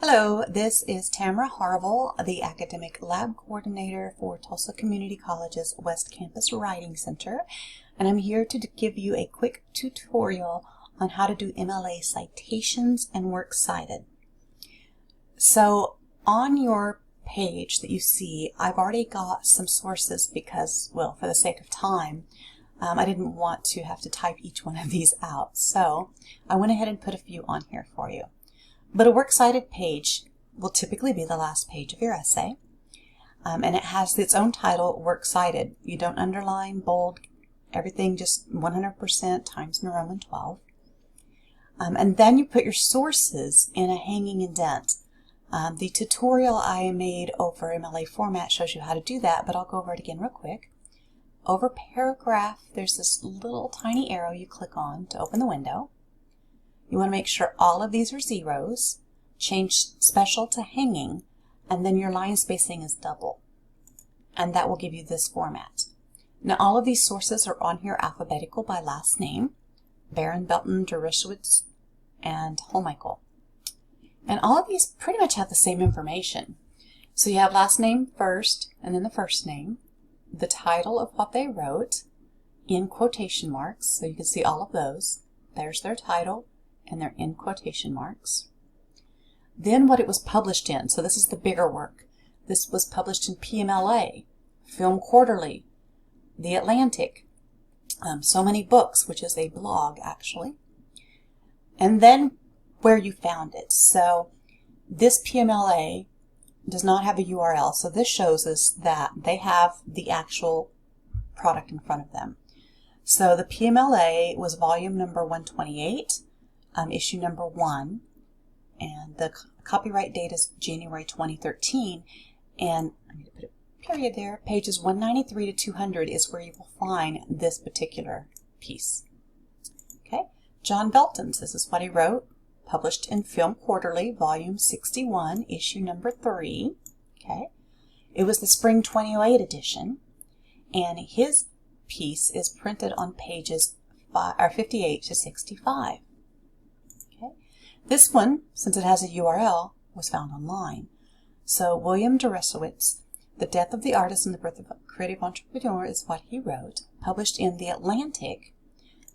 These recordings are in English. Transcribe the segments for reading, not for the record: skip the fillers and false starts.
Hello, this is Tamara Harville, the Academic Lab Coordinator for Tulsa Community College's West Campus Writing Center, and I'm here to give you a quick tutorial on how to do MLA citations and works cited. So on your page that you see, I've already got some sources because, well, for the sake of time, I didn't want to have to type each one of these out. So I went ahead and put a few on here for you. But a works cited page will typically be the last page of your essay, and it has its own title, Works Cited. You don't underline, bold, everything just 100% Times New Roman 12. And then you put your sources in a hanging indent. The tutorial I made over MLA format shows you how to do that, but I'll go over it again real quick. Over paragraph, there's this little tiny arrow you click on to open the window. You want to make sure all of these are zeros, change special to hanging, and then your line spacing is double. And that will give you this format. Now all of these sources are on here alphabetical by last name, Barron, Belton, Dershowitz, and Holmichael. And all of these pretty much have the same information. So you have last name first, and then the first name, the title of what they wrote, in quotation marks, so you can see all of those. There's their title, and they're in quotation marks. Then what it was published in. So this is the bigger work. This was published in PMLA, Film Quarterly, The Atlantic, So Many Books, which is a blog actually. And then where you found it. So this PMLA does not have a URL. So this shows us that they have the actual product in front of them. So the PMLA was volume number 128. Issue number 1, and the copyright date is January 2013, and I'm going to put a period there. Pages 193 to 200 is where you will find this particular piece. Okay, John Belton's, this is what he wrote, published in Film Quarterly, volume 61, issue number 3. Okay, it was the spring 2008 edition, and his piece is printed on pages 58 to 65. This one, since it has a URL, was found online. So William Dershowitz, The Death of the Artist and the Birth of a Creative Entrepreneur is what he wrote, published in The Atlantic.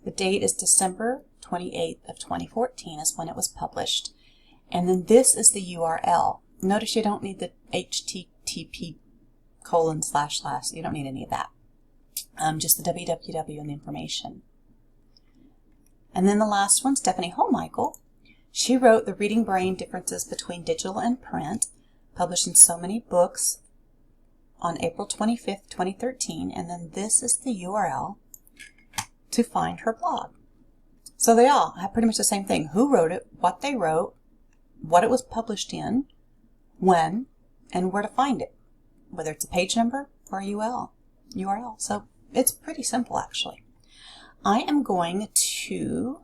The date is December 28th of 2014 is when it was published. And then this is the URL. Notice you don't need the HTTP : / you don't need any of that. Just the www and the information. And then the last one, Stephanie Holmichael. She wrote The Reading Brain: Differences Between Digital and Print, published in So Many Books on April 25th, 2013, and then this is the URL to find her blog. So they all have pretty much the same thing. Who wrote it, what they wrote, what it was published in, when, and where to find it, whether it's a page number or a URL. So it's pretty simple actually. I am going to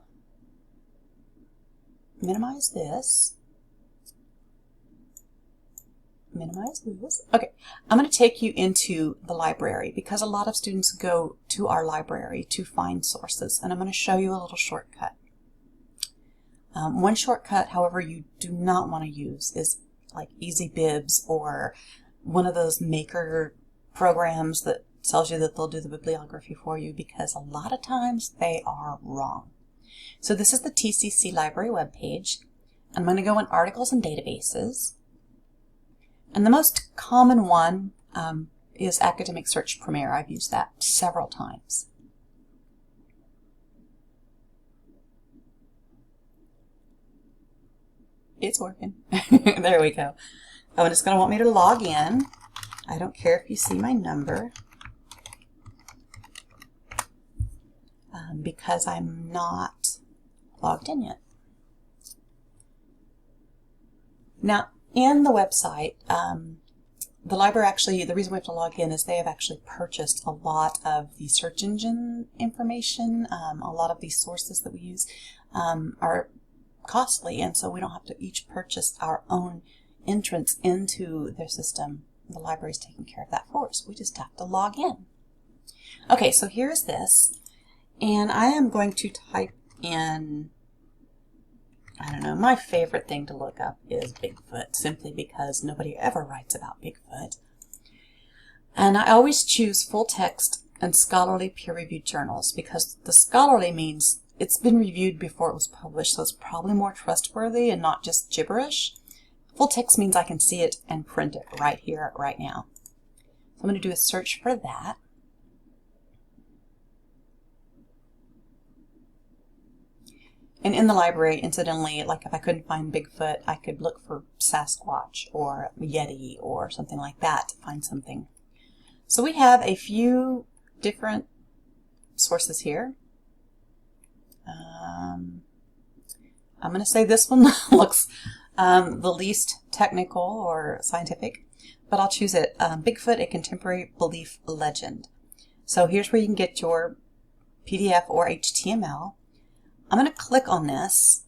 minimize this. Okay, I'm going to take you into the library because a lot of students go to our library to find sources, and I'm going to show you a little shortcut. One shortcut, however, you do not want to use is like Easy Bibs or one of those maker programs that tells you that they'll do the bibliography for you, because a lot of times they are wrong. So this is the TCC library webpage. I'm going to go in Articles and Databases. And the most common one is Academic Search Premier. I've used that several times. It's working. There we go. Oh, and it's going to want me to log in. I don't care if you see my number, because I'm not logged in yet. Now, in the website, the library actually, the reason we have to log in is they have actually purchased a lot of the search engine information. A lot of these sources that we use are costly, and so we don't have to each purchase our own entrance into their system. The library's taking care of that for us. We just have to log in. Okay, so here's this, and I am going to type in I don't know, my favorite thing to look up is Bigfoot, simply because nobody ever writes about Bigfoot. And I always choose full text and scholarly peer-reviewed journals, because the scholarly means it's been reviewed before it was published, so it's probably more trustworthy and not just gibberish. Full text means I can see it and print it right here, right now. So I'm going to do a search for that. And in the library, incidentally, like if I couldn't find Bigfoot, I could look for Sasquatch or Yeti or something like that to find something. So we have a few different sources here. I'm going to say this one looks the least technical or scientific, but I'll choose it. Bigfoot, a Contemporary Belief Legend. So here's where you can get your PDF or HTML. I'm going to click on this.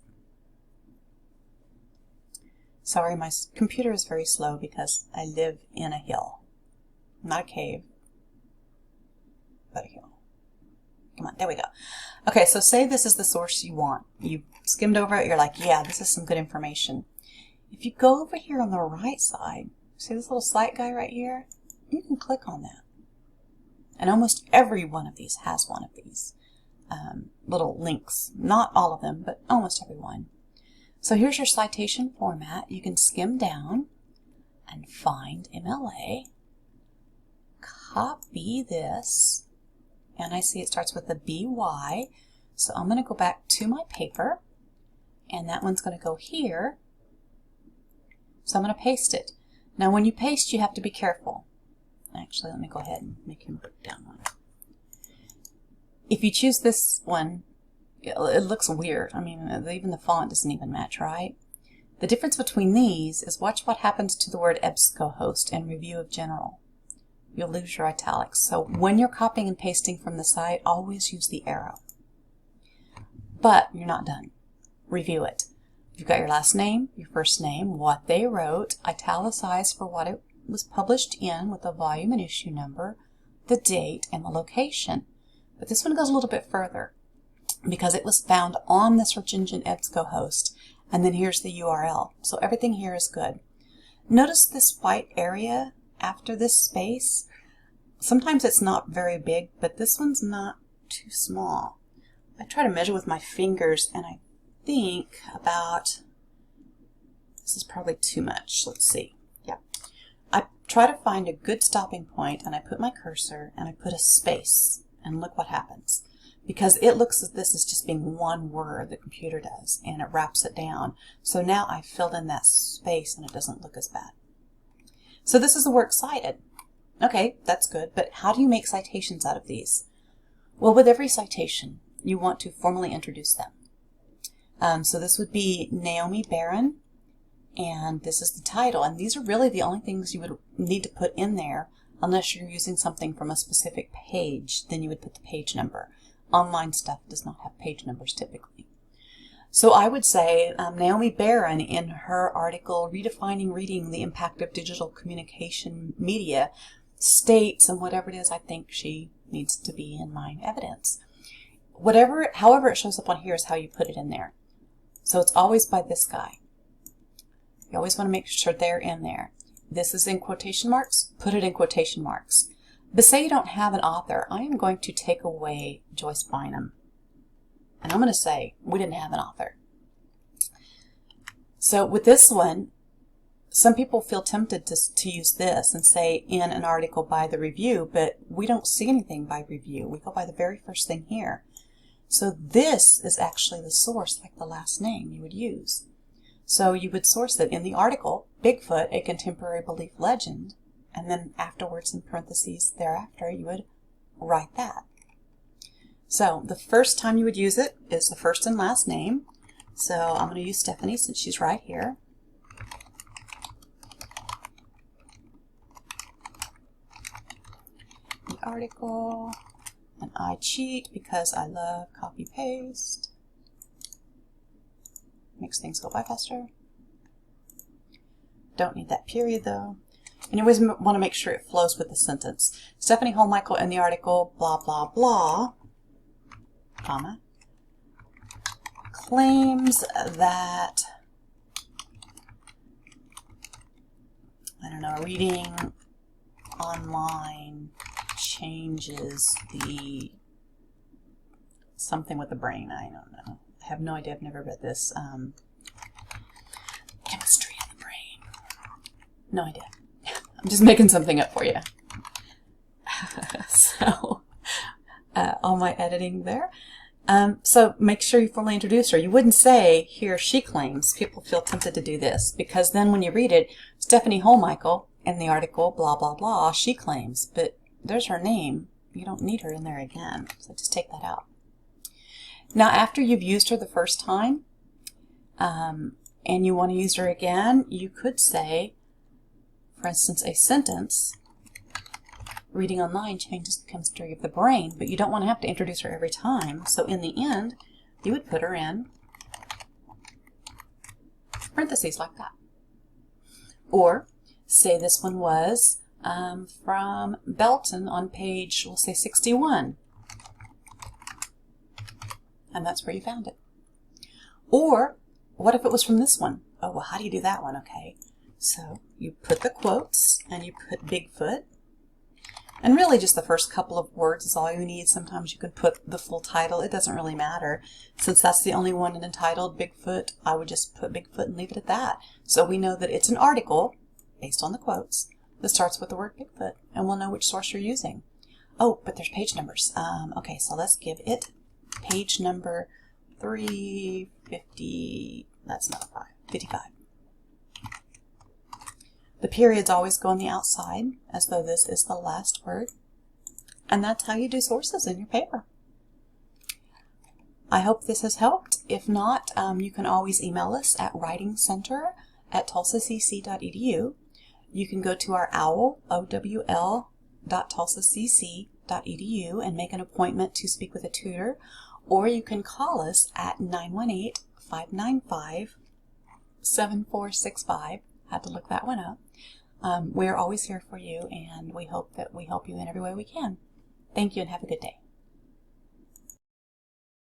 Sorry, my computer is very slow because I live in a hill. Not a cave, but a hill. Come on, there we go. Okay, so say this is the source you want. You skimmed over it, you're like, yeah, this is some good information. If you go over here on the right side, see this little slide guy right here? You can click on that. And almost every one of these has one of these little links. Not all of them, but almost every one. So here's your citation format. You can skim down and find MLA. Copy this. And I see it starts with a BY. So I'm going to go back to my paper. And that one's going to go here. So I'm going to paste it. Now when you paste, you have to be careful. Actually, let me go ahead and make him break down one. If you choose this one, it looks weird. I mean, even the font doesn't even match, right? The difference between these is watch what happens to the word EBSCOhost and review of general. You'll lose your italics. So when you're copying and pasting from the site, always use the arrow. But you're not done. Review it. You've got your last name, your first name, what they wrote, italicized for what it was published in with the volume and issue number, the date, and the location. But this one goes a little bit further because it was found on the search engine EBSCOhost, and then here's the URL. So everything here is good. Notice this white area after this space. Sometimes it's not very big, but this one's not too small. I try to measure with my fingers, and I think about, this is probably too much. Let's see. Yeah. I try to find a good stopping point, and I put my cursor, and I put a space. And look what happens. Because it looks as this is just being one word, the computer does, and it wraps it down. So now I've filled in that space and it doesn't look as bad. So this is a works cited. Okay, that's good, but how do you make citations out of these? Well, with every citation, you want to formally introduce them. So this would be Naomi Barron, and this is the title. And these are really the only things you would need to put in there. Unless you're using something from a specific page, then you would put the page number. Online stuff does not have page numbers typically. So I would say Naomi Barron, in her article, Redefining Reading, the Impact of Digital Communication Media, states, and whatever it is I think she needs to be in my evidence. However it shows up on here is how you put it in there. So it's always by this guy. You always want to make sure they're in there. This is in quotation marks, put it in quotation marks. But say you don't have an author, I am going to take away Joyce Bynum. And I'm going to say, we didn't have an author. So with this one, some people feel tempted to use this and say in an article by the review, but we don't see anything by review. We go by the very first thing here. So this is actually the source, like the last name you would use. So you would source it in the article, Bigfoot, a Contemporary Belief Legend, and then afterwards in parentheses thereafter you would write that. So the first time you would use it is the first and last name. So I'm going to use Stephanie since she's right here. The article, and I cheat because I love copy paste. Makes things go by faster. Don't need that period though. And you always want to make sure it flows with the sentence. Stephanie Holmichael in the article, blah, blah, blah, comma, claims that, I don't know, reading online changes the something with the brain. I don't know. I have no idea. I've never read this. Chemistry in the brain. No idea. I'm just making something up for you. So, all my editing there. So make sure you formally introduce her. You wouldn't say, here she claims. People feel tempted to do this because then when you read it, Stephanie Holmichael in the article, blah, blah, blah, she claims. But there's her name. You don't need her in there again. So just take that out. Now, after you've used her the first time, and you want to use her again, you could say, for instance, a sentence, reading online changes the chemistry of the brain, but you don't want to have to introduce her every time. So in the end, you would put her in parentheses like that. Or say this one was from Belton on page, we'll say 61. And that's where you found it. Or what if it was from this one? Oh, well, how do you do that one? Okay, so you put the quotes and you put Bigfoot. And really just the first couple of words is all you need. Sometimes you can put the full title. It doesn't really matter. Since that's the only one entitled Bigfoot, I would just put Bigfoot and leave it at that. So we know that it's an article based on the quotes that starts with the word Bigfoot, and we'll know which source you're using. Oh, but there's page numbers. Okay, so let's give it page number 350. That's not 55. The periods always go on the outside, as though this is the last word. And that's how you do sources in your paper. I hope this has helped. If not, you can always email us at writingcenter@tulsacc.edu. You can go to our owl.tulsacc.edu and make an appointment to speak with a tutor. Or you can call us at 918-595-7465. Had to look that one up. We're always here for you, and we hope that we help you in every way we can. Thank you and have a good day.